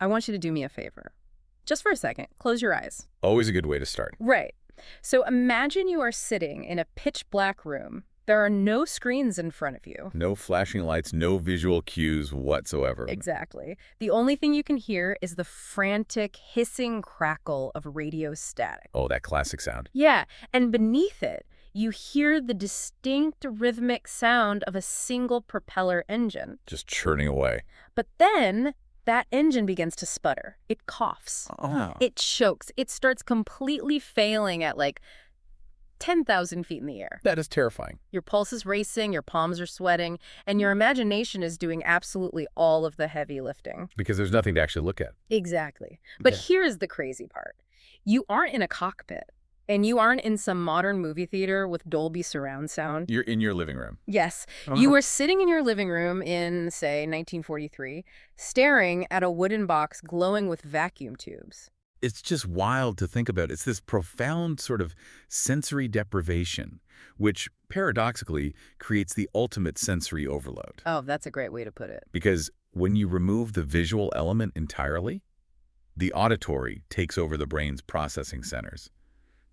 I want you to do me a favor. Just for a second, close your eyes. Always a good way to start. Right. So imagine you are sitting in a pitch black room. There are no screens in front of you. No flashing lights, no visual cues whatsoever. Exactly. The only thing you can hear is the frantic, hissing crackle of radio static. Oh, that classic sound. Yeah, and beneath it, you hear the distinct rhythmic sound of a single propeller engine. Just churning away. But then that engine begins to sputter. It coughs. Oh. It chokes. It starts completely failing at like 10,000 feet in the air. That is terrifying. Your pulse is racing, your palms are sweating, and your imagination is doing absolutely all of the heavy lifting. Because there's nothing to actually look at. Exactly. But Okay. here's the crazy part. You aren't in a cockpit, and you aren't in some modern movie theater with Dolby surround sound. You're in your living room. Yes. You are sitting in your living room in, say, 1943, staring at a wooden box glowing with vacuum tubes. It's just wild to think about. It's this profound sort of sensory deprivation, which paradoxically creates the ultimate sensory overload. Oh, that's a great way to put it. Because when you remove the visual element entirely, the auditory takes over the brain's processing centers.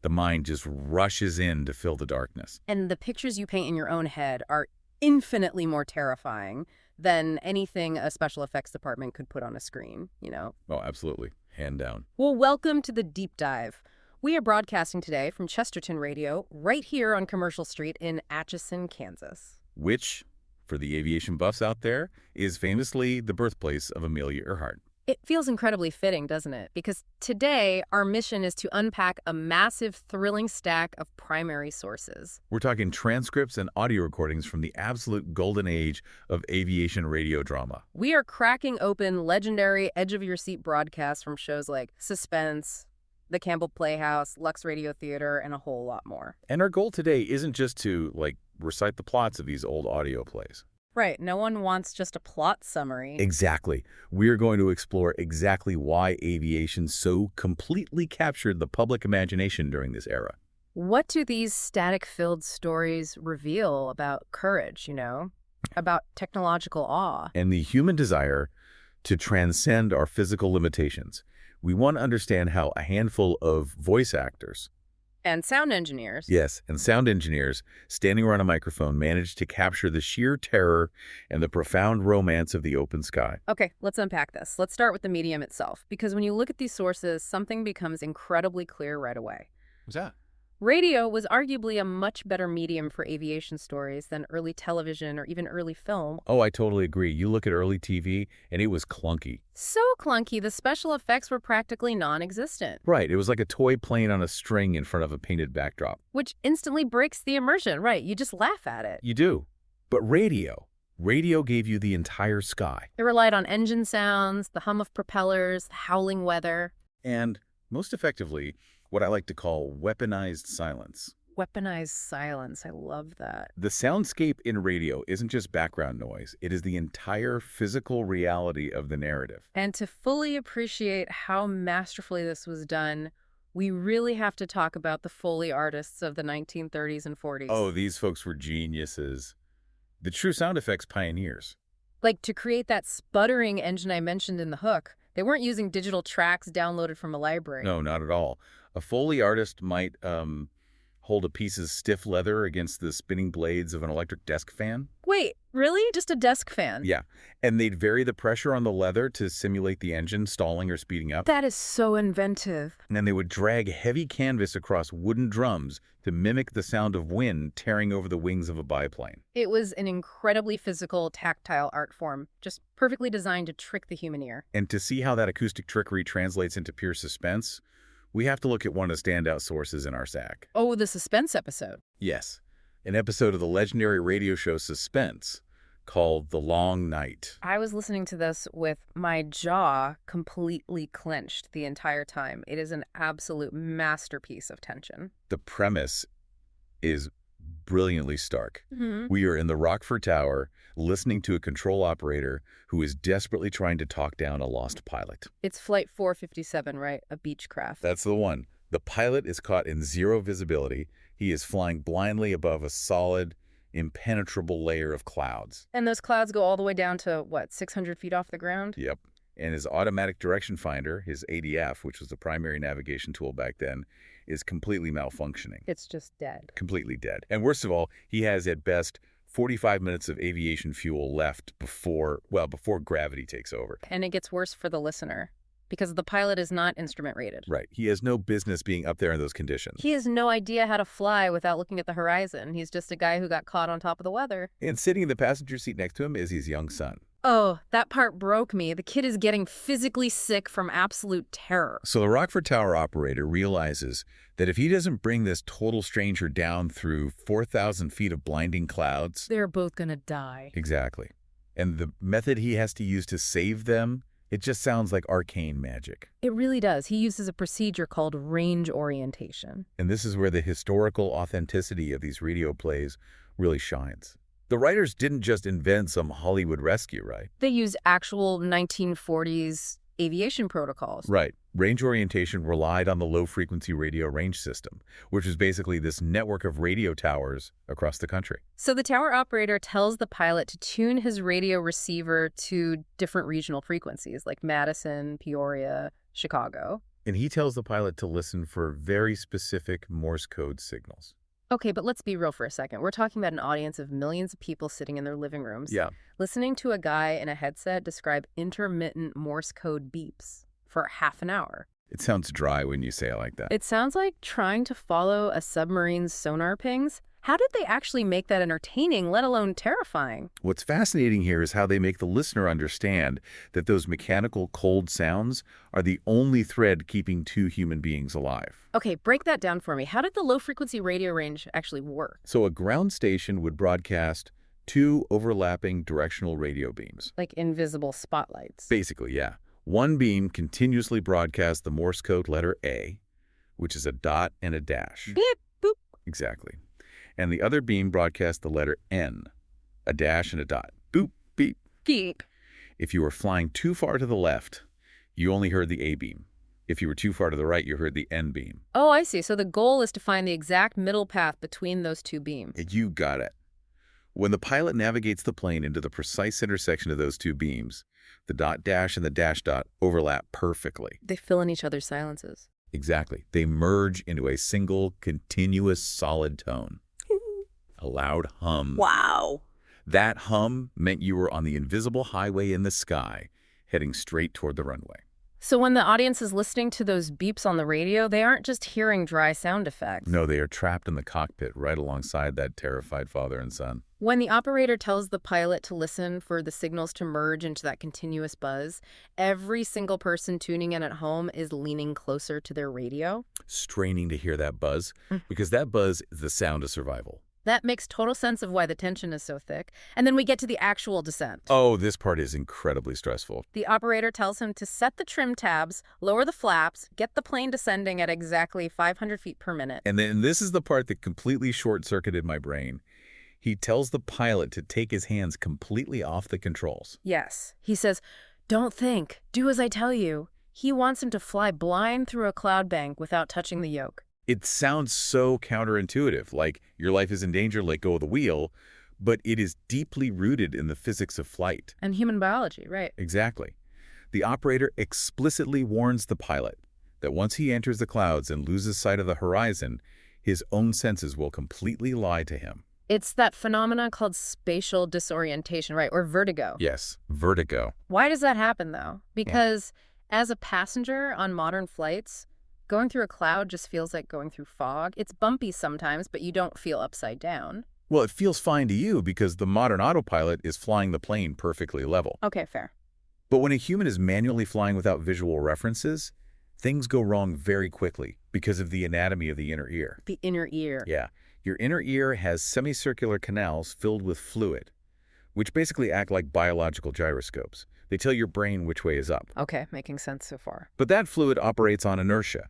The mind just rushes in to fill the darkness. And the pictures you paint in your own head are infinitely more terrifying than anything a special effects department could put on a screen, you know? Oh, absolutely. Hand down. Well, welcome to the Deep Dive. We are broadcasting today from Chesterton Radio, right here on Commercial Street in Atchison, Kansas. Which, for the aviation buffs out there, is famously the birthplace of Amelia Earhart. It feels incredibly fitting, doesn't it? Because today, our mission is to unpack a massive, thrilling stack of primary sources. We're talking transcripts and audio recordings from the absolute golden age of aviation radio drama. We are cracking open legendary edge-of-your-seat broadcasts from shows like Suspense, the Campbell Playhouse, Lux Radio Theater, and a whole lot more. And our goal today isn't just to, recite the plots of these old audio plays. Right. No one wants just a plot summary. Exactly. We're going to explore exactly why aviation so completely captured the public imagination during this era. What do these static-filled stories reveal about courage, about technological awe? And the human desire to transcend our physical limitations. We want to understand how a handful of voice actors, and sound engineers. Yes, and sound engineers standing around a microphone managed to capture the sheer terror and the profound romance of the open sky. Okay, let's unpack this. Let's start with the medium itself, because when you look at these sources, something becomes incredibly clear right away. What's that? Radio was arguably a much better medium for aviation stories than early television or even early film. Oh, I totally agree. You look at early TV, and it was clunky. So clunky, the special effects were practically non-existent. Right. It was like a toy plane on a string in front of a painted backdrop. Which instantly breaks the immersion, right? You just laugh at it. You do. But radio gave you the entire sky. It relied on engine sounds, the hum of propellers, the howling weather. And, most effectively, what I like to call weaponized silence. Weaponized silence. I love that. The soundscape in radio isn't just background noise. It is the entire physical reality of the narrative. And to fully appreciate how masterfully this was done, we really have to talk about the Foley artists of the 1930s and 40s. Oh, these folks were geniuses. The true sound effects pioneers. Like to create that sputtering engine I mentioned in the hook, they weren't using digital tracks downloaded from a library. No, not at all. A Foley artist might hold a piece of stiff leather against the spinning blades of an electric desk fan. Wait, really? Just a desk fan? Yeah, and they'd vary the pressure on the leather to simulate the engine stalling or speeding up. That is so inventive. And then they would drag heavy canvas across wooden drums to mimic the sound of wind tearing over the wings of a biplane. It was an incredibly physical, tactile art form, just perfectly designed to trick the human ear. And to see how that acoustic trickery translates into pure suspense, we have to look at one of the standout sources in our SAC. Oh, the Suspense episode. Yes, an episode of the legendary radio show Suspense called The Long Night. I was listening to this with my jaw completely clenched the entire time. It is an absolute masterpiece of tension. The premise is brilliantly stark. Mm-hmm. We are in the Rockford Tower listening to a control operator who is desperately trying to talk down a lost pilot. It's Flight 457, right? A Beechcraft. That's the one. The pilot is caught in zero visibility. He is flying blindly above a solid, impenetrable layer of clouds. And those clouds go all the way down to, 600 feet off the ground? Yep. And his automatic direction finder, his ADF, which was the primary navigation tool back then, is completely malfunctioning. It's just dead. Completely dead. And worst of all, he has at best 45 minutes of aviation fuel left before gravity takes over. And it gets worse for the listener because the pilot is not instrument rated. Right. He has no business being up there in those conditions. He has no idea how to fly without looking at the horizon. He's just a guy who got caught on top of the weather. And sitting in the passenger seat next to him is his young son. Oh, that part broke me. The kid is getting physically sick from absolute terror. So the Rockford Tower operator realizes that if he doesn't bring this total stranger down through 4,000 feet of blinding clouds... They're both gonna die. Exactly. And the method he has to use to save them, it just sounds like arcane magic. It really does. He uses a procedure called range orientation. And this is where the historical authenticity of these radio plays really shines. The writers didn't just invent some Hollywood rescue, right? They used actual 1940s aviation protocols. Right. Range orientation relied on the low-frequency radio range system, which is basically this network of radio towers across the country. So the tower operator tells the pilot to tune his radio receiver to different regional frequencies, like Madison, Peoria, Chicago. And he tells the pilot to listen for very specific Morse code signals. Okay, but let's be real for a second. We're talking about an audience of millions of people sitting in their living rooms. Yeah. Listening to a guy in a headset describe intermittent Morse code beeps for half an hour. It sounds dry when you say it like that. It sounds like trying to follow a submarine's sonar pings. How did they actually make that entertaining, let alone terrifying? What's fascinating here is how they make the listener understand that those mechanical cold sounds are the only thread keeping two human beings alive. Okay, break that down for me. How did the low-frequency radio range actually work? So a ground station would broadcast two overlapping directional radio beams. Like invisible spotlights. Basically, yeah. One beam continuously broadcasts the Morse code letter A, which is a dot and a dash. Beep, boop. Exactly. And the other beam broadcasts the letter N, a dash and a dot. Boop, beep. Beep. If you were flying too far to the left, you only heard the A beam. If you were too far to the right, you heard the N beam. Oh, I see. So the goal is to find the exact middle path between those two beams. You got it. When the pilot navigates the plane into the precise intersection of those two beams, the dot dash and the dash dot overlap perfectly. They fill in each other's silences. Exactly. They merge into a single, continuous, solid tone. A loud hum. Wow. That hum meant you were on the invisible highway in the sky, heading straight toward the runway. So when the audience is listening to those beeps on the radio, they aren't just hearing dry sound effects. No, they are trapped in the cockpit right alongside that terrified father and son. When the operator tells the pilot to listen for the signals to merge into that continuous buzz, every single person tuning in at home is leaning closer to their radio. Straining to hear that buzz, because that buzz is the sound of survival. That makes total sense of why the tension is so thick. And then we get to the actual descent. Oh, this part is incredibly stressful. The operator tells him to set the trim tabs, lower the flaps, get the plane descending at exactly 500 feet per minute. And then this is the part that completely short-circuited my brain. He tells the pilot to take his hands completely off the controls. Yes. He says, "Don't think. Do as I tell you." He wants him to fly blind through a cloud bank without touching the yoke. It sounds so counterintuitive, like your life is in danger, let go of the wheel, but it is deeply rooted in the physics of flight. And human biology, right. Exactly. The operator explicitly warns the pilot that once he enters the clouds and loses sight of the horizon, his own senses will completely lie to him. It's that phenomenon called spatial disorientation, right? Or vertigo. Yes, vertigo. Why does that happen, though? Because as a passenger on modern flights, going through a cloud just feels like going through fog. It's bumpy sometimes, but you don't feel upside down. Well, it feels fine to you because the modern autopilot is flying the plane perfectly level. Okay, fair. But when a human is manually flying without visual references, things go wrong very quickly because of the anatomy of the inner ear. The inner ear. Yeah. Your inner ear has semicircular canals filled with fluid, which basically act like biological gyroscopes. They tell your brain which way is up. Okay, making sense so far. But that fluid operates on inertia.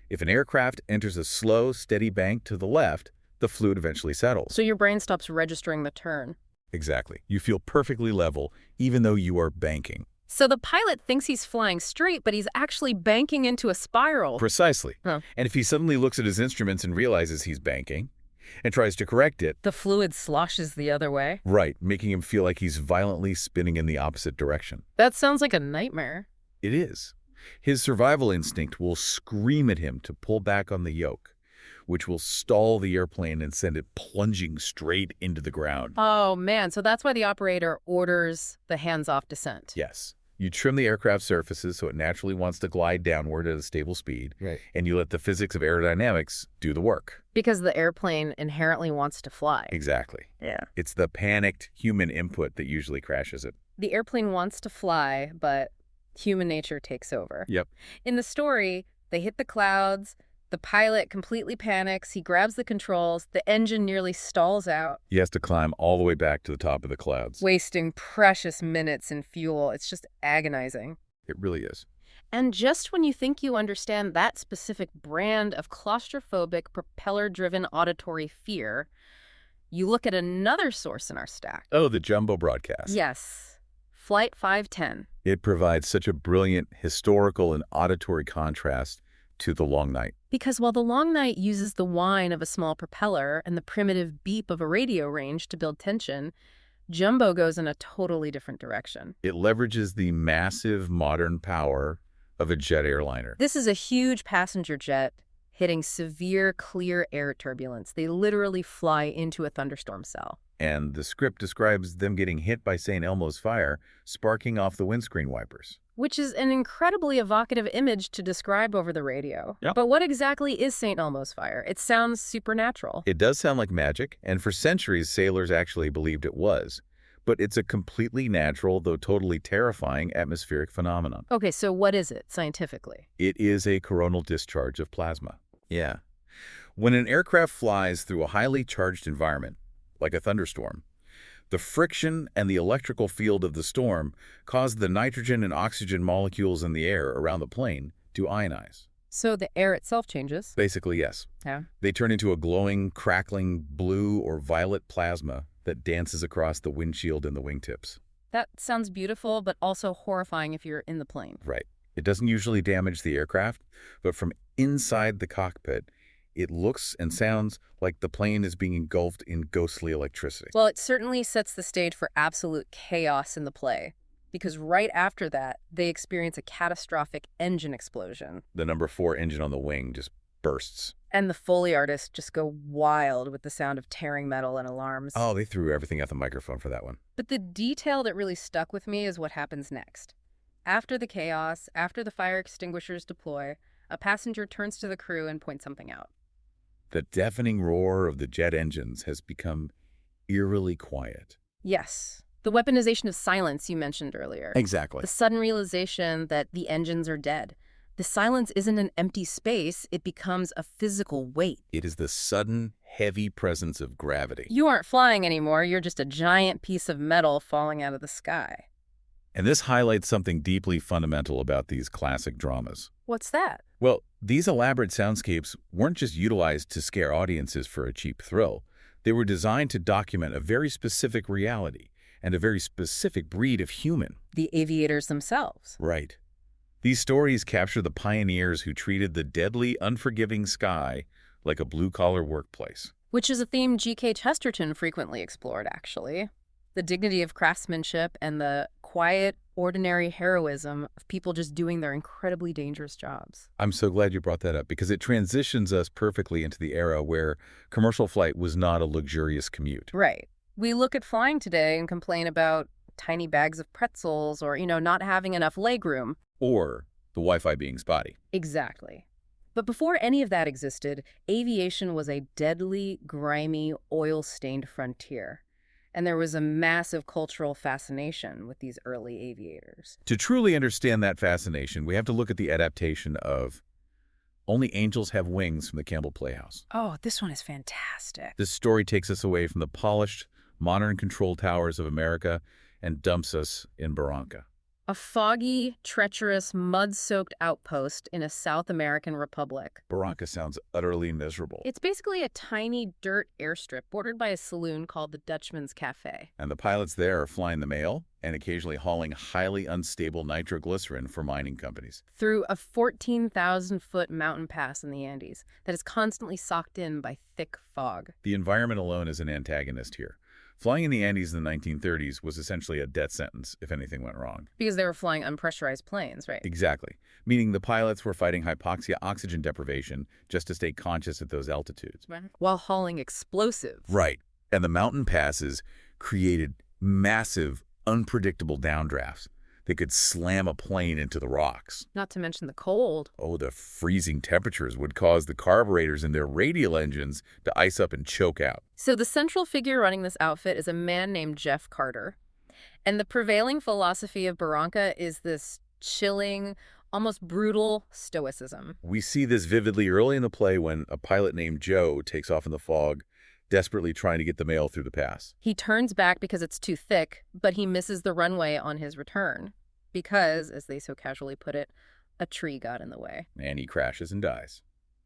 If an aircraft enters a slow, steady bank to the left, the fluid eventually settles. So your brain stops registering the turn. Exactly. You feel perfectly level, even though you are banking. So the pilot thinks he's flying straight, but he's actually banking into a spiral. Precisely. Huh. And if he suddenly looks at his instruments and realizes he's banking, and tries to correct it. The fluid sloshes the other way. Right, making him feel like he's violently spinning in the opposite direction. That sounds like a nightmare. It is. His survival instinct will scream at him to pull back on the yoke, which will stall the airplane and send it plunging straight into the ground. Oh, man. So that's why the operator orders the hands-off descent. Yes. You trim the aircraft surfaces so it naturally wants to glide downward at a stable speed, Right. and you let the physics of aerodynamics do the work. Because the airplane inherently wants to fly. Exactly. Yeah. It's the panicked human input that usually crashes it. The airplane wants to fly, but human nature takes over. Yep. In the story, they hit the clouds. The pilot completely panics. He grabs the controls. The engine nearly stalls out, He has to climb all the way back to the top of the clouds. wasting precious minutes in fuel. It's just agonizing. It really is. And just when you think you understand that specific brand of claustrophobic, propeller-driven auditory fear, you look at another source in our stack. Oh, the jumbo broadcast. Yes, Flight 510. It provides such a brilliant historical and auditory contrast to the long night. Because while the long night uses the whine of a small propeller and the primitive beep of a radio range to build tension, jumbo goes in a totally different direction. It leverages the massive modern power of a jet airliner. This is a huge passenger jet hitting severe clear air turbulence. They literally fly into a thunderstorm cell. And the script describes them getting hit by St. Elmo's fire, sparking off the windscreen wipers. Which is an incredibly evocative image to describe over the radio. Yep. But what exactly is St. Elmo's fire? It sounds supernatural. It does sound like magic, and for centuries sailors actually believed it was. But it's a completely natural, though totally terrifying, atmospheric phenomenon. Okay, so what is it scientifically? It is a coronal discharge of plasma. Yeah. When an aircraft flies through a highly charged environment, like a thunderstorm, the friction and the electrical field of the storm cause the nitrogen and oxygen molecules in the air around the plane to ionize. So the air itself changes? Basically, yes. Yeah. They turn into a glowing, crackling blue or violet plasma that dances across the windshield and the wingtips. That sounds beautiful, but also horrifying if you're in the plane. Right. It doesn't usually damage the aircraft, but from inside the cockpit, it looks and sounds like the plane is being engulfed in ghostly electricity. Well, it certainly sets the stage for absolute chaos in the play, because right after that, they experience a catastrophic engine explosion. The number 4 engine on the wing just bursts. And the Foley artists just go wild with the sound of tearing metal and alarms. Oh, they threw everything at the microphone for that one. But the detail that really stuck with me is what happens next. After the chaos, after the fire extinguishers deploy, a passenger turns to the crew and points something out. The deafening roar of the jet engines has become eerily quiet. Yes, the weaponization of silence you mentioned earlier. Exactly. The sudden realization that the engines are dead. The silence isn't an empty space, it becomes a physical weight. It is the sudden, heavy presence of gravity. You aren't flying anymore, you're just a giant piece of metal falling out of the sky. And this highlights something deeply fundamental about these classic dramas. What's that? Well, these elaborate soundscapes weren't just utilized to scare audiences for a cheap thrill. They were designed to document a very specific reality and a very specific breed of human. The aviators themselves. Right. These stories capture the pioneers who treated the deadly, unforgiving sky like a blue-collar workplace. Which is a theme G.K. Chesterton frequently explored, actually. The dignity of craftsmanship and the quiet, ordinary heroism of people just doing their incredibly dangerous jobs. I'm so glad you brought that up because it transitions us perfectly into the era where commercial flight was not a luxurious commute. Right. We look at flying today and complain about tiny bags of pretzels or, not having enough legroom. Or the Wi-Fi being spotty. Exactly. But before any of that existed, aviation was a deadly, grimy, oil-stained frontier. And there was a massive cultural fascination with these early aviators. To truly understand that fascination, we have to look at the adaptation of Only Angels Have Wings from the Campbell Playhouse. Oh, this one is fantastic. This story takes us away from the polished, modern control towers of America and dumps us in Barranca. A foggy, treacherous, mud-soaked outpost in a South American republic. Barranca sounds utterly miserable. It's basically a tiny dirt airstrip bordered by a saloon called the Dutchman's Cafe. And the pilots there are flying the mail and occasionally hauling highly unstable nitroglycerin for mining companies. Through a 14,000-foot mountain pass in the Andes that is constantly socked in by thick fog. The environment alone is an antagonist here. Flying in the Andes in the 1930s was essentially a death sentence if anything went wrong. Because they were flying unpressurized planes, right? Exactly. Meaning the pilots were fighting hypoxia oxygen deprivation just to stay conscious at those altitudes. While hauling explosives. Right. And the mountain passes created massive, unpredictable downdrafts that could slam a plane into the rocks. Not to mention the cold. Oh, the freezing temperatures would cause the carburetors in their radial engines to ice up and choke out. So the central figure running this outfit is a man named Jeff Carter. And the prevailing philosophy of Barranca is this chilling, almost brutal stoicism. We see this vividly early in the play when a pilot named Joe takes off in the fog, desperately trying to get the mail through the pass. He turns back because it's too thick, but he misses the runway on his return. Because, as they so casually put it, a tree got in the way. And he crashes and dies.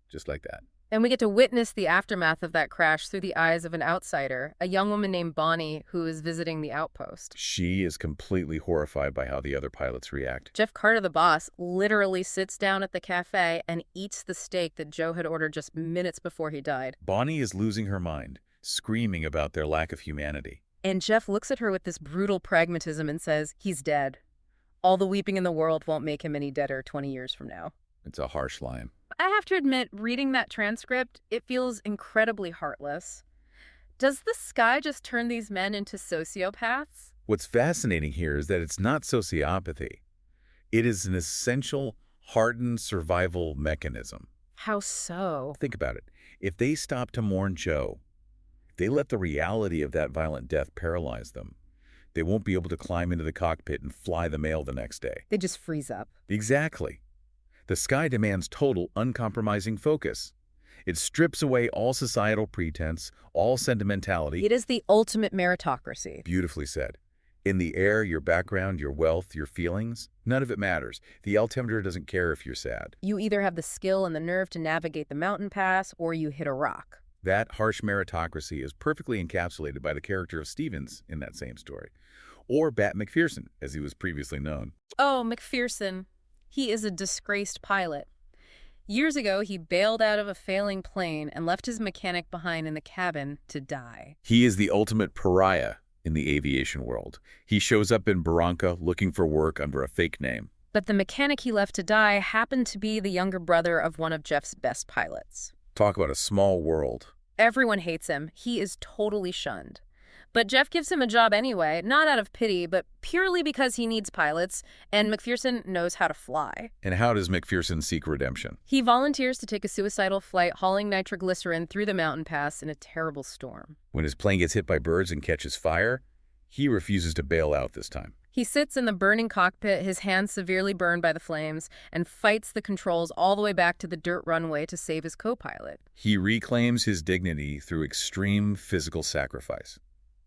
Just like that. And we get to witness the aftermath of that crash through the eyes of an outsider, a young woman named Bonnie who is visiting the outpost. She is completely horrified by how the other pilots react. Jeff Carter, the boss, literally sits down at the cafe and eats the steak that Joe had ordered just minutes before he died. Bonnie is losing her mind, screaming about their lack of humanity. And Jeff looks at her with this brutal pragmatism and says, he's dead. All the weeping in the world won't make him any deader 20 years from now. It's a harsh line. I have to admit, reading that transcript, it feels incredibly heartless. Does the sky just turn these men into sociopaths? What's fascinating here is that it's not sociopathy. It is an essential, hardened survival mechanism. How so? Think about it. If they stop to mourn Joe, if they let the reality of that violent death paralyze them, they won't be able to climb into the cockpit and fly the mail the next day. They just freeze up. Exactly. The sky demands total, uncompromising focus. It strips away all societal pretense, all sentimentality. It is the ultimate meritocracy. Beautifully said. In the air, your background, your wealth, your feelings, none of it matters. The altimeter doesn't care if you're sad. You either have the skill and the nerve to navigate the mountain pass, or you hit a rock. That harsh meritocracy is perfectly encapsulated by the character of Stevens in that same story. Or Bat McPherson, as he was previously known. Oh, McPherson. He is a disgraced pilot. Years ago, he bailed out of a failing plane and left his mechanic behind in the cabin to die. He is the ultimate pariah in the aviation world. He shows up in Barranca looking for work under a fake name. But the mechanic he left to die happened to be the younger brother of one of Jeff's best pilots. Talk about a small world. Everyone hates him. He is totally shunned. But Jeff gives him a job anyway, not out of pity, but purely because he needs pilots, and McPherson knows how to fly. And how does McPherson seek redemption? He volunteers to take a suicidal flight hauling nitroglycerin through the mountain pass in a terrible storm. When his plane gets hit by birds and catches fire, he refuses to bail out this time. He sits in the burning cockpit, his hands severely burned by the flames, and fights the controls all the way back to the dirt runway to save his co-pilot. He reclaims his dignity through extreme physical sacrifice.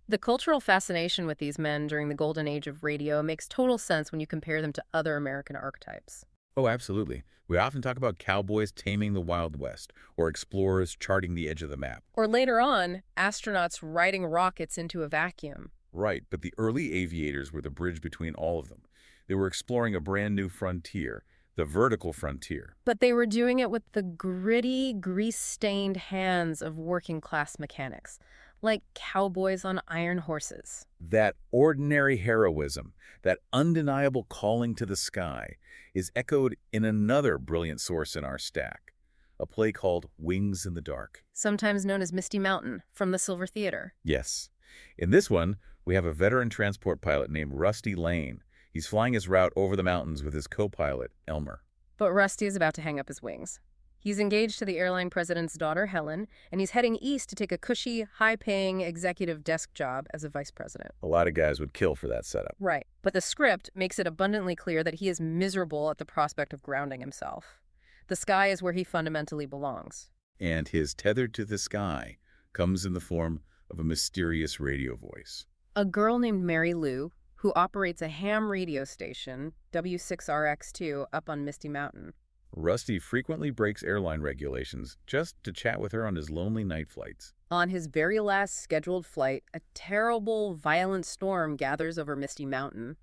The cultural fascination with these men during the golden age of radio makes total sense when you compare them to other American archetypes. Oh, absolutely. We often talk about cowboys taming the Wild West, or explorers charting the edge of the map. Or later on, astronauts riding rockets into a vacuum. Right, but the early aviators were the bridge between all of them. They were exploring a brand new frontier, the vertical frontier. But they were doing it with the gritty, grease-stained hands of working-class mechanics, like cowboys on iron horses. That ordinary heroism, that undeniable calling to the sky, is echoed in another brilliant source in our stack, a play called Wings in the Dark. Sometimes known as Misty Mountain, from the Silver Theater. Yes. In this one, we have a veteran transport pilot named Rusty Lane. He's flying his route over the mountains with his co-pilot, Elmer. But Rusty is about to hang up his wings. He's engaged to the airline president's daughter, Helen, and he's heading east to take a cushy, high-paying executive desk job as a vice president. A lot of guys would kill for that setup. Right. But the script makes it abundantly clear that he is miserable at the prospect of grounding himself. The sky is where he fundamentally belongs. And his tethered to the sky comes in the form of a mysterious radio voice. A girl named Mary Lou, who operates a ham radio station, W6RX2, up on Misty Mountain. Rusty frequently breaks airline regulations just to chat with her on his lonely night flights. On his very last scheduled flight, a terrible, violent storm gathers over Misty Mountain.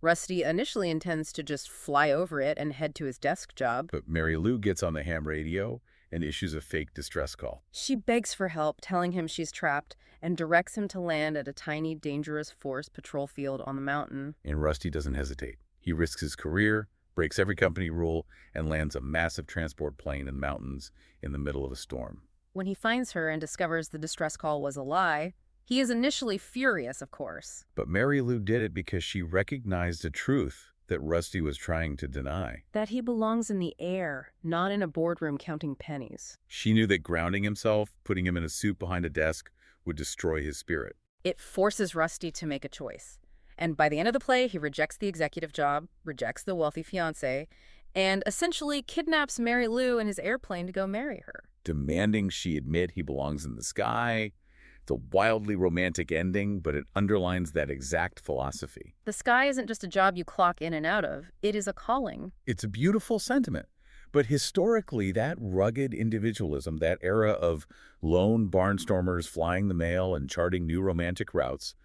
Rusty initially intends to just fly over it and head to his desk job. But Mary Lou gets on the ham radio and issues a fake distress call. She begs for help, telling him she's trapped, and directs him to land at a tiny, dangerous forest patrol field on the mountain. And Rusty doesn't hesitate. He risks his career, breaks every company rule, and lands a massive transport plane in the mountains in the middle of a storm. When he finds her and discovers the distress call was a lie, he is initially furious, of course. But Mary Lou did it because she recognized a truth that Rusty was trying to deny. That he belongs in the air, not in a boardroom counting pennies. She knew that grounding himself, putting him in a suit behind a desk, would destroy his spirit. It forces Rusty to make a choice. And by the end of the play, he rejects the executive job, rejects the wealthy fiancé, and essentially kidnaps Mary Lou in his airplane to go marry her. Demanding she admit he belongs in the sky. It's a wildly romantic ending, but it underlines that exact philosophy. The sky isn't just a job you clock in and out of. It is a calling. It's a beautiful sentiment. But historically, that rugged individualism, that era of lone barnstormers flying the mail and charting new romantic routes,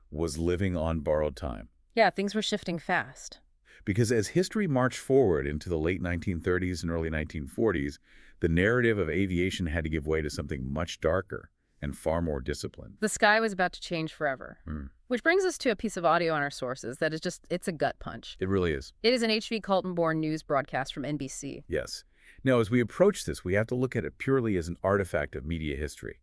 was living on borrowed time. Yeah, things were shifting fast. Because as history marched forward into the late 1930s and early 1940s, the narrative of aviation had to give way to something much darker and far more disciplined. The sky was about to change forever. Which brings us to a piece of audio on our sources that is just, it's a gut punch. It really is. It is an H.V. Kaltenborn news broadcast from NBC. Yes. Now, as we approach this, we have to look at it purely as an artifact of media history.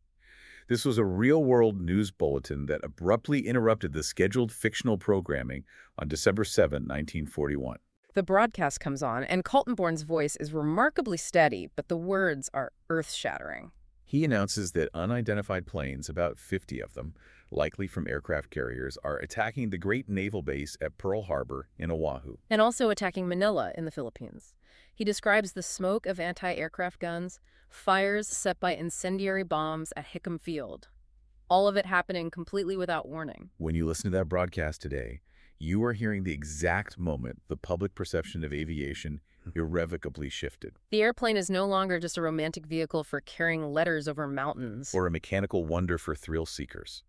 This was a real-world news bulletin that abruptly interrupted the scheduled fictional programming on December 7, 1941. The broadcast comes on, and Kaltenborn's voice is remarkably steady, but the words are earth-shattering. He announces that unidentified planes, about 50 of them, likely from aircraft carriers, are attacking the great naval base at Pearl Harbor in Oahu. And also attacking Manila in the Philippines. He describes the smoke of anti-aircraft guns, fires set by incendiary bombs at Hickam Field. All of it happening completely without warning. When you listen to that broadcast today, you are hearing the exact moment the public perception of aviation irrevocably shifted. The airplane is no longer just a romantic vehicle for carrying letters over mountains. Or a mechanical wonder for thrill seekers.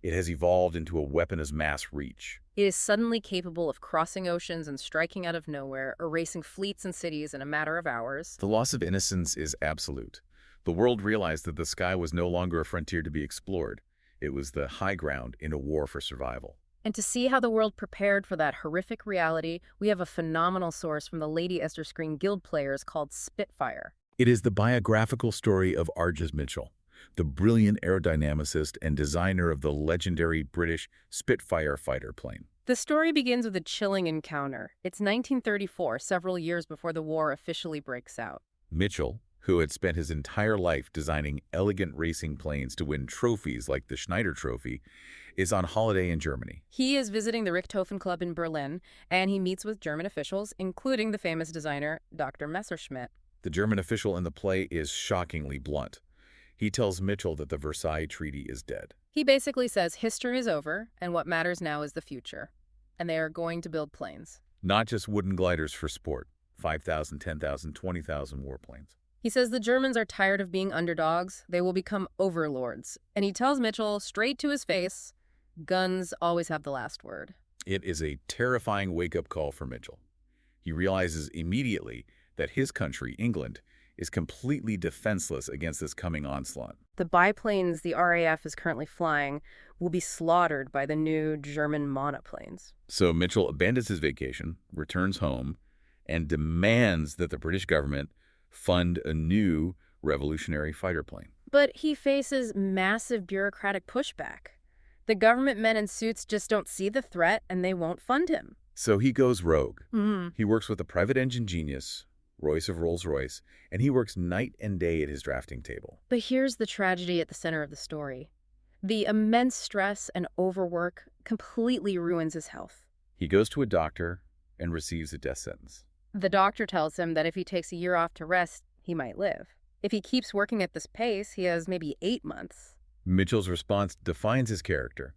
It has evolved into a weapon of mass reach. It is suddenly capable of crossing oceans and striking out of nowhere, erasing fleets and cities in a matter of hours. The loss of innocence is absolute. The world realized that the sky was no longer a frontier to be explored. It was the high ground in a war for survival. And to see how the world prepared for that horrific reality, we have a phenomenal source from the Lady Esther Screen Guild players called Spitfire. It is the biographical story of Argus Mitchell, the brilliant aerodynamicist and designer of the legendary British Spitfire fighter plane. The story begins with a chilling encounter. It's 1934, several years before the war officially breaks out. Mitchell, who had spent his entire life designing elegant racing planes to win trophies like the Schneider Trophy, is on holiday in Germany. He is visiting the Richthofen Club in Berlin, and he meets with German officials, including the famous designer, Dr. Messerschmitt. The German official in the play is shockingly blunt. He tells Mitchell that the Versailles Treaty is dead. He basically says history is over, and what matters now is the future. And they are going to build planes. Not just wooden gliders for sport, 5,000, 10,000, 20,000 warplanes. He says the Germans are tired of being underdogs. They will become overlords. And he tells Mitchell straight to his face, guns always have the last word. It is a terrifying wake-up call for Mitchell. He realizes immediately that his country, England, is completely defenseless against this coming onslaught. The biplanes the RAF is currently flying will be slaughtered by the new German monoplanes. So Mitchell abandons his vacation, returns home, and demands that the British government fund a new revolutionary fighter plane. But he faces massive bureaucratic pushback. The government men in suits just don't see the threat, and they won't fund him. So he goes rogue. He works with a private engine genius, Royce of Rolls-Royce, and he works night and day at his drafting table. But here's the tragedy at the center of the story. The immense stress and overwork completely ruins his health. He goes to a doctor and receives a death sentence. The doctor tells him that if he takes a year off to rest, he might live. If he keeps working at this pace, he has maybe 8 months. Mitchell's response defines his character,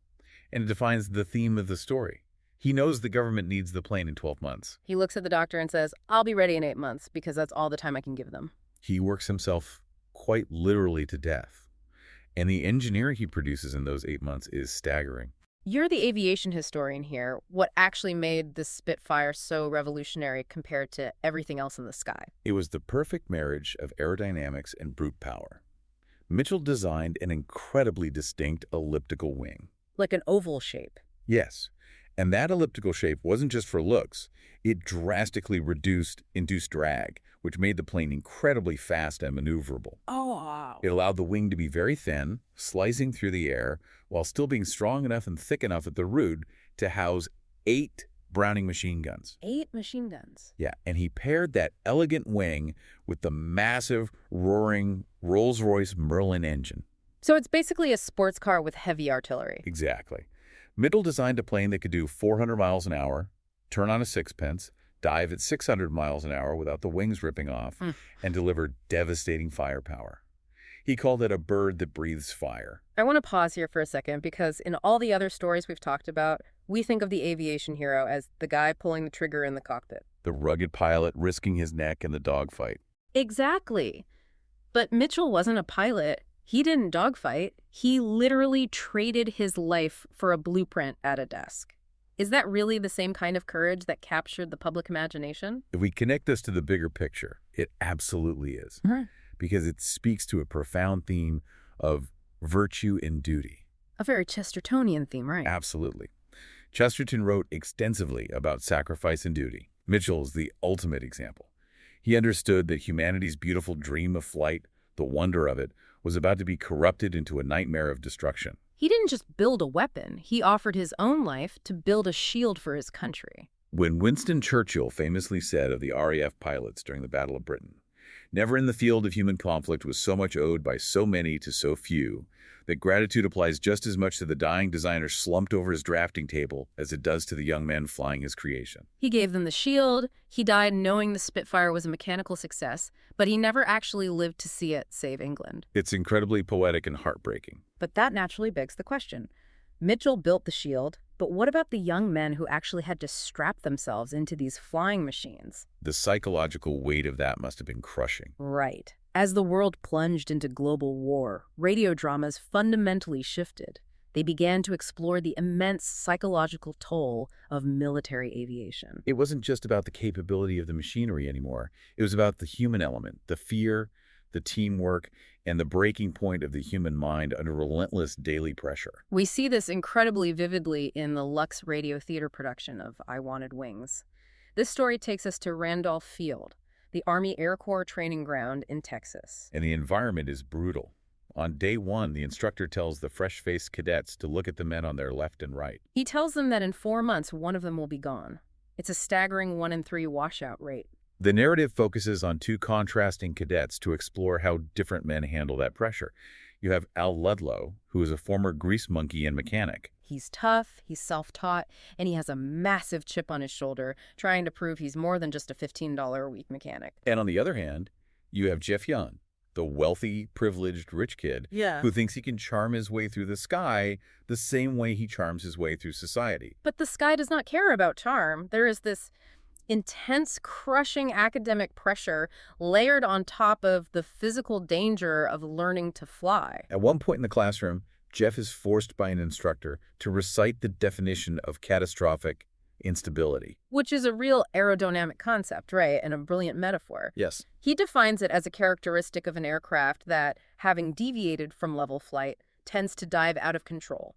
and it defines the theme of the story. He knows the government needs the plane in 12 months. He looks at the doctor and says, I'll be ready in 8 months because that's all the time I can give them. He works himself quite literally to death. And the engineering he produces in those 8 months is staggering. You're the aviation historian here. What actually made the Spitfire so revolutionary compared to everything else in the sky? It was the perfect marriage of aerodynamics and brute power. Mitchell designed an incredibly distinct elliptical wing. Like an oval shape. Yes, and that elliptical shape wasn't just for looks. It drastically induced drag, which made the plane incredibly fast and maneuverable. Oh, wow. It allowed the wing to be very thin, slicing through the air, while still being strong enough and thick enough at the root to house 8 Browning machine guns. 8 machine guns. Yeah, and he paired that elegant wing with the massive, roaring Rolls-Royce Merlin engine. So it's basically a sports car with heavy artillery. Exactly. Mitchell designed a plane that could do 400 miles an hour, turn on a sixpence, dive at 600 miles an hour without the wings ripping off, and deliver devastating firepower. He called it a bird that breathes fire. I want to pause here for a second because in all the other stories we've talked about, we think of the aviation hero as the guy pulling the trigger in the cockpit. The rugged pilot risking his neck in the dogfight. Exactly. But Mitchell wasn't a pilot. He didn't dogfight. He literally traded his life for a blueprint at a desk. Is that really the same kind of courage that captured the public imagination? If we connect this to the bigger picture, it absolutely is. Because it speaks to a profound theme of virtue and duty. A very Chestertonian theme, right? Absolutely. Chesterton wrote extensively about sacrifice and duty. Mitchell is the ultimate example. He understood that humanity's beautiful dream of flight, the wonder of it, was about to be corrupted into a nightmare of destruction. He didn't just build a weapon. He offered his own life to build a shield for his country. When Winston Churchill famously said of the RAF pilots during the Battle of Britain, "Never in the field of human conflict was so much owed by so many to so few, that gratitude applies just as much to the dying designer slumped over his drafting table as it does to the young man flying his creation." He gave them the shield. He died knowing the Spitfire was a mechanical success, but he never actually lived to see it save England. It's incredibly poetic and heartbreaking. But that naturally begs the question. Mitchell built the shield, but what about the young men who actually had to strap themselves into these flying machines? The psychological weight of that must have been crushing. Right. As the world plunged into global war, radio dramas fundamentally shifted. They began to explore the immense psychological toll of military aviation. It wasn't just about the capability of the machinery anymore. It was about the human element, the fear, the teamwork, and the breaking point of the human mind under relentless daily pressure. We see this incredibly vividly in the Lux radio theater production of I Wanted Wings. This story takes us to Randolph Field, the Army Air Corps training ground in Texas. And the environment is brutal. On day 1, the instructor tells the fresh-faced cadets to look at the men on their left and right. He tells them that in 4 months, one of them will be gone. It's a staggering 1 in 3 washout rate. The narrative focuses on 2 contrasting cadets to explore how different men handle that pressure. You have Al Ludlow, who is a former grease monkey and mechanic. He's tough, he's self-taught, and he has a massive chip on his shoulder, trying to prove he's more than just a $15 a week mechanic. And on the other hand, you have Jeff Young, the wealthy, privileged, rich kid who thinks he can charm his way through the sky the same way he charms his way through society. But the sky does not care about charm. There is this intense, crushing academic pressure layered on top of the physical danger of learning to fly. At one point in the classroom, Jeff is forced by an instructor to recite the definition of catastrophic instability. Which is a real aerodynamic concept, right? And a brilliant metaphor. Yes. He defines it as a characteristic of an aircraft that, having deviated from level flight, tends to dive out of control.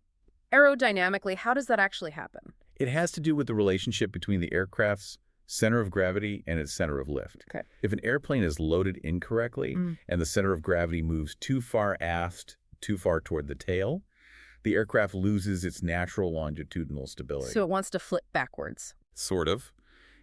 Aerodynamically, how does that actually happen? It has to do with the relationship between the aircraft's center of gravity and its center of lift. Okay. If an airplane is loaded incorrectly and the center of gravity moves too far aft, too far toward the tail, the aircraft loses its natural longitudinal stability. So it wants to flip backwards. Sort of.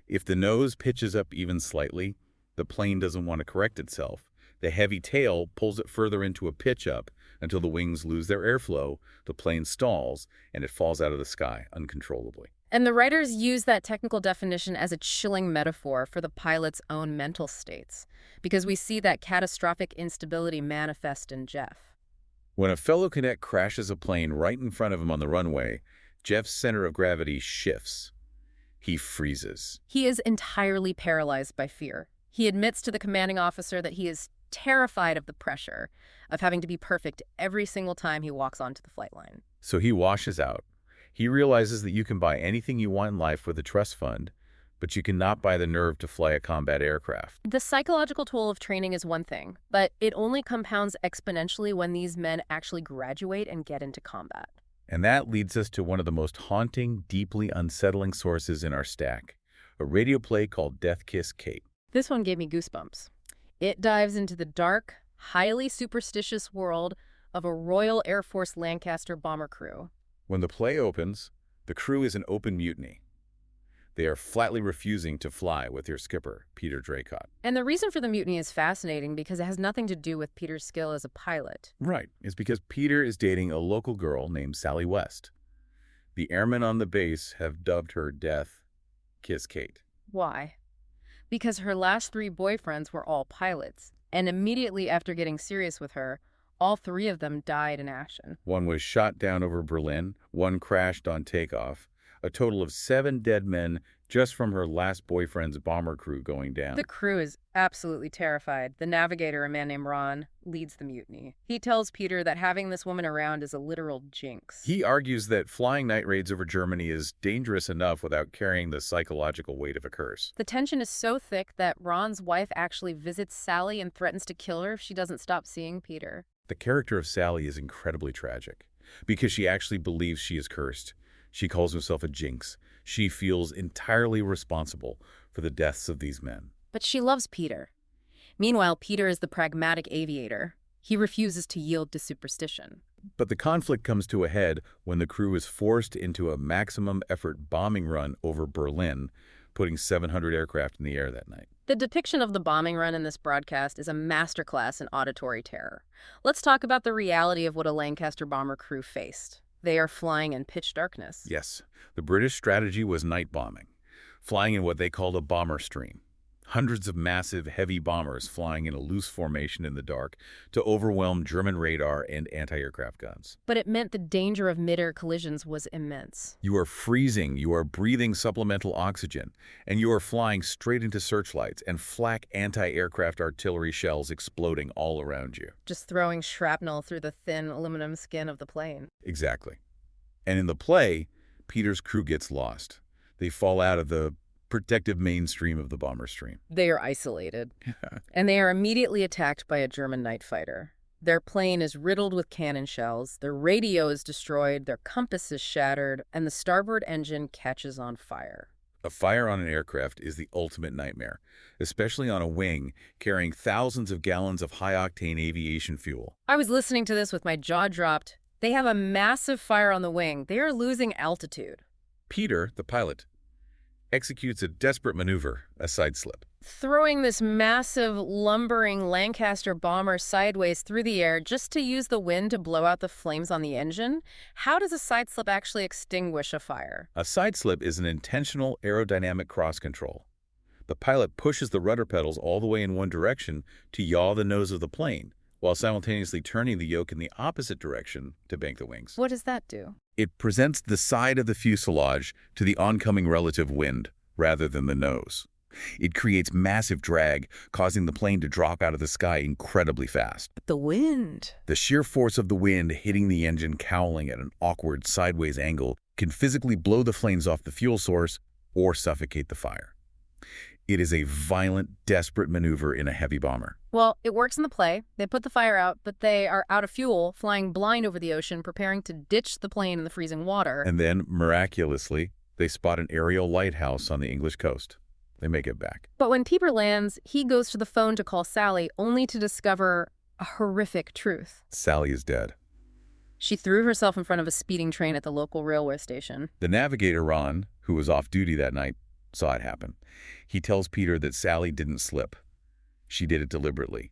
If the nose pitches up even slightly, the plane doesn't want to correct itself. The heavy tail pulls it further into a pitch up until the wings lose their airflow, the plane stalls, and it falls out of the sky uncontrollably. And the writers use that technical definition as a chilling metaphor for the pilot's own mental states, because we see that catastrophic instability manifest in Jeff. When a fellow cadet crashes a plane right in front of him on the runway, Jeff's center of gravity shifts. He freezes. He is entirely paralyzed by fear. He admits to the commanding officer that he is terrified of the pressure of having to be perfect every single time he walks onto the flight line. So he washes out. He realizes that you can buy anything you want in life with a trust fund, but you cannot buy the nerve to fly a combat aircraft. The psychological toll of training is one thing, but it only compounds exponentially when these men actually graduate and get into combat. And that leads us to one of the most haunting, deeply unsettling sources in our stack, a radio play called Death Kiss Kate. This one gave me goosebumps. It dives into the dark, highly superstitious world of a Royal Air Force Lancaster bomber crew. When the play opens, the crew is in open mutiny. They are flatly refusing to fly with their skipper, Peter Draycott. And the reason for the mutiny is fascinating because it has nothing to do with Peter's skill as a pilot. Right. It's because Peter is dating a local girl named Sally West. The airmen on the base have dubbed her Death Kiss Kate. Why? Because her last 3 boyfriends were all pilots, and immediately after getting serious with her, all 3 of them died in action. One was shot down over Berlin, one crashed on takeoff. A total of 7 dead men just from her last boyfriend's bomber crew going down. The crew is absolutely terrified. The navigator, a man named Ron, leads the mutiny. He tells Peter that having this woman around is a literal jinx. He argues that flying night raids over Germany is dangerous enough without carrying the psychological weight of a curse. The tension is so thick that Ron's wife actually visits Sally and threatens to kill her if she doesn't stop seeing Peter. The character of Sally is incredibly tragic because she actually believes she is cursed. She calls herself a jinx. She feels entirely responsible for the deaths of these men. But she loves Peter. Meanwhile, Peter is the pragmatic aviator. He refuses to yield to superstition. But the conflict comes to a head when the crew is forced into a maximum effort bombing run over Berlin, putting 700 aircraft in the air that night. The depiction of the bombing run in this broadcast is a masterclass in auditory terror. Let's talk about the reality of what a Lancaster bomber crew faced. They are flying in pitch darkness. Yes, the British strategy was night bombing, flying in what they called a bomber stream. Hundreds of massive, heavy bombers flying in a loose formation in the dark to overwhelm German radar and anti-aircraft guns. But it meant the danger of mid-air collisions was immense. You are freezing, you are breathing supplemental oxygen, and you are flying straight into searchlights and flak anti-aircraft artillery shells exploding all around you. Just throwing shrapnel through the thin aluminum skin of the plane. Exactly. And in the play, Peter's crew gets lost. They fall out of the protective mainstream of the bomber stream. They are isolated, and they are immediately attacked by a German night fighter. Their plane is riddled with cannon shells, their radio is destroyed, their compass is shattered, and the starboard engine catches on fire. A fire on an aircraft is the ultimate nightmare, especially on a wing carrying thousands of gallons of high-octane aviation fuel. I was listening to this with my jaw dropped. They have a massive fire on the wing. They are losing altitude. Peter, the pilot, executes a desperate maneuver, a side slip. Throwing this massive, lumbering Lancaster bomber sideways through the air just to use the wind to blow out the flames on the engine? How does a side slip actually extinguish a fire? A side slip is an intentional aerodynamic cross control. The pilot pushes the rudder pedals all the way in one direction to yaw the nose of the plane, while simultaneously turning the yoke in the opposite direction to bank the wings. What does that do? It presents the side of the fuselage to the oncoming relative wind, rather than the nose. It creates massive drag, causing the plane to drop out of the sky incredibly fast. But the wind. The sheer force of the wind hitting the engine cowling at an awkward sideways angle can physically blow the flames off the fuel source or suffocate the fire. It is a violent, desperate maneuver in a heavy bomber. Well, it works in the play. They put the fire out, but they are out of fuel, flying blind over the ocean, preparing to ditch the plane in the freezing water. And then, miraculously, they spot an aerial lighthouse on the English coast. They make it back. But when Peter lands, he goes to the phone to call Sally, only to discover a horrific truth. Sally is dead. She threw herself in front of a speeding train at the local railway station. The navigator, Ron, who was off duty that night, saw it happen. He tells Peter that Sally didn't slip. She did it deliberately.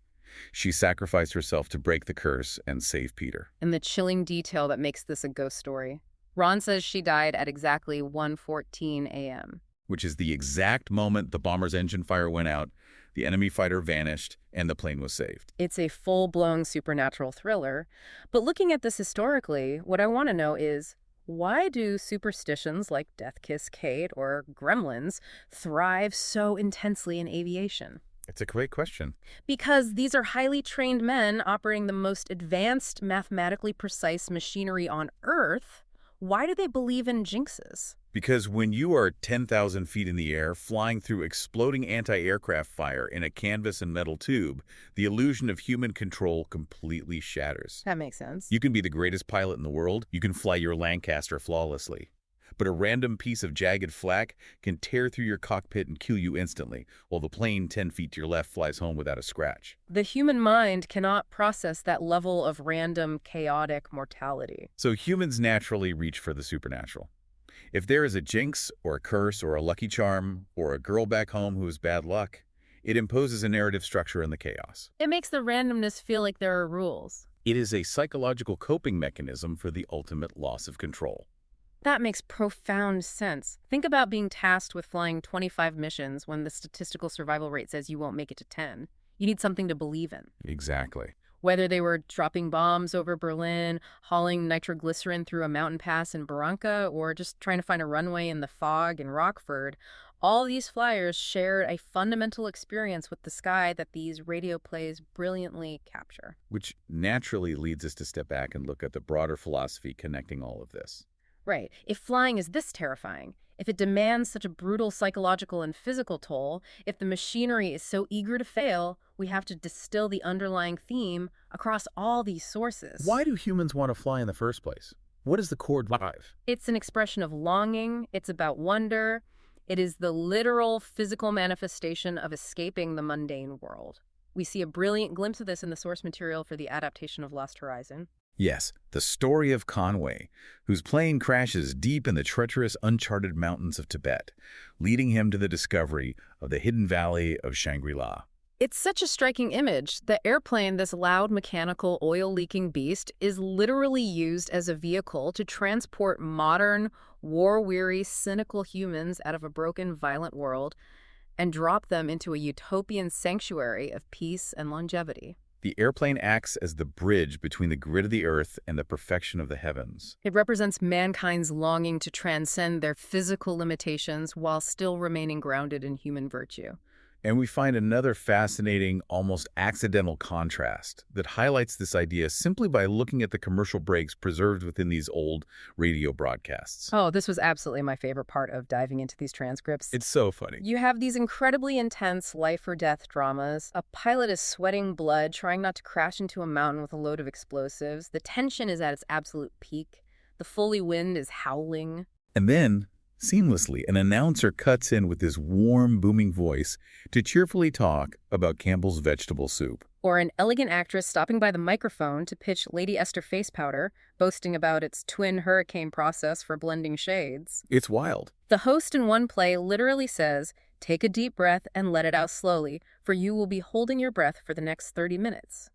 She sacrificed herself to break the curse and save Peter. And the chilling detail that makes this a ghost story. Ron says she died at exactly 1:14 a.m. Which is the exact moment the bomber's engine fire went out, the enemy fighter vanished, and the plane was saved. It's a full-blown supernatural thriller. But looking at this historically, what I want to know is, Why do superstitions like Death Kiss Kate or gremlins thrive so intensely in aviation? It's a great question. Because these are highly trained men operating the most advanced, mathematically precise machinery on Earth. Why do they believe in jinxes? Because when you are 10,000 feet in the air, flying through exploding anti-aircraft fire in a canvas and metal tube, the illusion of human control completely shatters. That makes sense. You can be the greatest pilot in the world, you can fly your Lancaster flawlessly. But a random piece of jagged flak can tear through your cockpit and kill you instantly, while the plane 10 feet to your left flies home without a scratch. The human mind cannot process that level of random, chaotic mortality. So humans naturally reach for the supernatural. If there is a jinx, or a curse, or a lucky charm, or a girl back home who has bad luck, it imposes a narrative structure in the chaos. It makes the randomness feel like there are rules. It is a psychological coping mechanism for the ultimate loss of control. That makes profound sense. Think about being tasked with flying 25 missions when the statistical survival rate says you won't make it to 10. You need something to believe in. Exactly. Whether they were dropping bombs over Berlin, hauling nitroglycerin through a mountain pass in Barranca, or just trying to find a runway in the fog in Rockford, all these flyers shared a fundamental experience with the sky that these radio plays brilliantly capture. Which naturally leads us to step back and look at the broader philosophy connecting all of this. Right. If flying is this terrifying, if it demands such a brutal psychological and physical toll, if the machinery is so eager to fail, we have to distill the underlying theme across all these sources. Why do humans want to fly in the first place? What is the core drive? It's an expression of longing. It's about wonder. It is the literal physical manifestation of escaping the mundane world. We see a brilliant glimpse of this in the source material for the adaptation of Lost Horizon. Yes, the story of Conway, whose plane crashes deep in the treacherous, uncharted mountains of Tibet, leading him to the discovery of the hidden valley of Shangri-La. It's such a striking image. The airplane, this loud, mechanical, oil-leaking beast, is literally used as a vehicle to transport modern, war-weary, cynical humans out of a broken, violent world and drop them into a utopian sanctuary of peace and longevity. The airplane acts as the bridge between the grid of the earth and the perfection of the heavens. It represents mankind's longing to transcend their physical limitations while still remaining grounded in human virtue. And we find another fascinating, almost accidental contrast that highlights this idea simply by looking at the commercial breaks preserved within these old radio broadcasts. Oh, this was absolutely my favorite part of diving into these transcripts. It's so funny. You have these incredibly intense life-or-death dramas. A pilot is sweating blood, trying not to crash into a mountain with a load of explosives. The tension is at its absolute peak. The Foley wind is howling. And then, seamlessly, an announcer cuts in with this warm, booming voice to cheerfully talk about Campbell's vegetable soup. Or an elegant actress stopping by the microphone to pitch Lady Esther face powder, boasting about its twin hurricane process for blending shades. It's wild. The host in one play literally says, "Take a deep breath and let it out slowly, for you will be holding your breath for the next 30 minutes.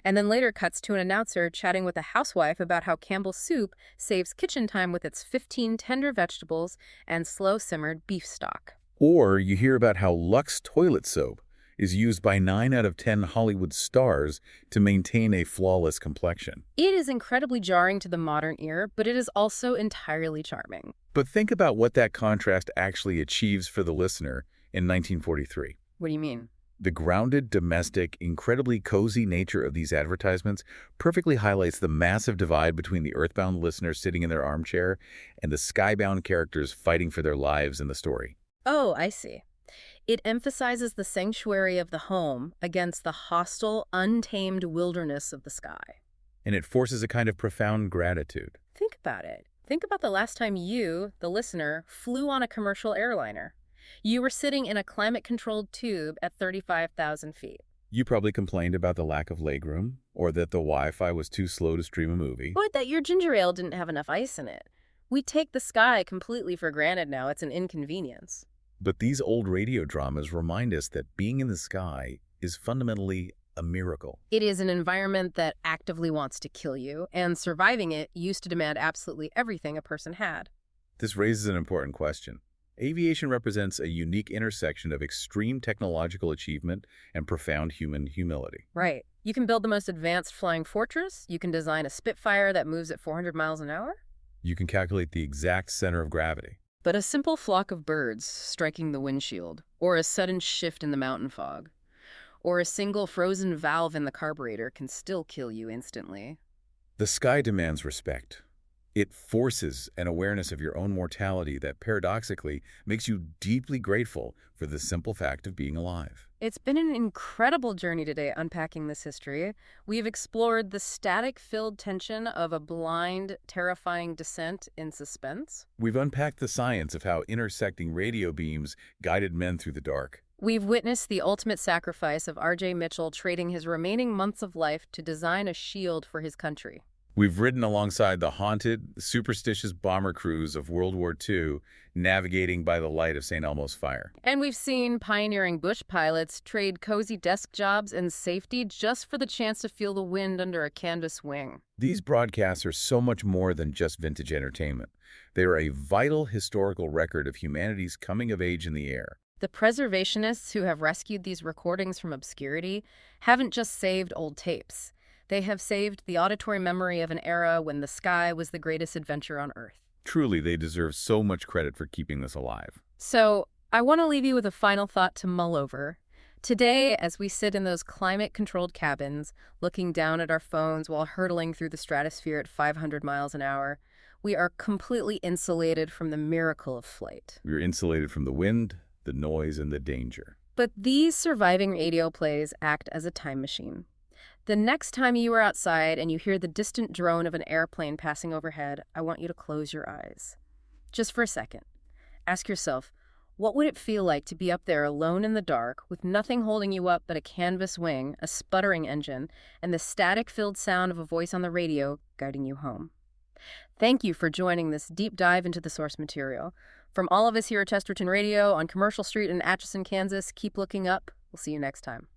And then later cuts to an announcer chatting with a housewife about how Campbell's soup saves kitchen time with its 15 tender vegetables and slow-simmered beef stock. Or you hear about how Lux toilet soap is used by 9 out of 10 Hollywood stars to maintain a flawless complexion. It is incredibly jarring to the modern ear, but it is also entirely charming. But think about what that contrast actually achieves for the listener in 1943. What do you mean? The grounded, domestic, incredibly cozy nature of these advertisements perfectly highlights the massive divide between the earthbound listener sitting in their armchair and the skybound characters fighting for their lives in the story. Oh, I see. It emphasizes the sanctuary of the home against the hostile, untamed wilderness of the sky. And it forces a kind of profound gratitude. Think about it. Think about the last time you, the listener, flew on a commercial airliner. You were sitting in a climate-controlled tube at 35,000 feet. You probably complained about the lack of legroom, or that the Wi-Fi was too slow to stream a movie. Or that your ginger ale didn't have enough ice in it. We take the sky completely for granted now. It's an inconvenience. But these old radio dramas remind us that being in the sky is fundamentally a miracle. It is an environment that actively wants to kill you, and surviving it used to demand absolutely everything a person had. This raises an important question. Aviation represents a unique intersection of extreme technological achievement and profound human humility. Right. You can build the most advanced flying fortress. You can design a Spitfire that moves at 400 miles an hour. You can calculate the exact center of gravity. But a simple flock of birds striking the windshield, or a sudden shift in the mountain fog, or a single frozen valve in the carburetor can still kill you instantly. The sky demands respect. It forces an awareness of your own mortality that paradoxically makes you deeply grateful for the simple fact of being alive. It's been an incredible journey today unpacking this history. We've explored the static-filled tension of a blind, terrifying descent in suspense. We've unpacked the science of how intersecting radio beams guided men through the dark. We've witnessed the ultimate sacrifice of R.J. Mitchell trading his remaining months of life to design a shield for his country. We've ridden alongside the haunted, superstitious bomber crews of World War II, navigating by the light of St. Elmo's fire. And we've seen pioneering bush pilots trade cozy desk jobs and safety just for the chance to feel the wind under a canvas wing. These broadcasts are so much more than just vintage entertainment. They are a vital historical record of humanity's coming of age in the air. The preservationists who have rescued these recordings from obscurity haven't just saved old tapes. They have saved the auditory memory of an era when the sky was the greatest adventure on Earth. Truly, they deserve so much credit for keeping this alive. So, I want to leave you with a final thought to mull over. Today, as we sit in those climate-controlled cabins, looking down at our phones while hurtling through the stratosphere at 500 miles an hour, we are completely insulated from the miracle of flight. We are insulated from the wind, the noise, and the danger. But these surviving radio plays act as a time machine. The next time you are outside and you hear the distant drone of an airplane passing overhead, I want you to close your eyes. Just for a second. Ask yourself, what would it feel like to be up there alone in the dark with nothing holding you up but a canvas wing, a sputtering engine, and the static-filled sound of a voice on the radio guiding you home? Thank you for joining this deep dive into the source material. From all of us here at Chesterton Radio on Commercial Street in Atchison, Kansas, keep looking up. We'll see you next time.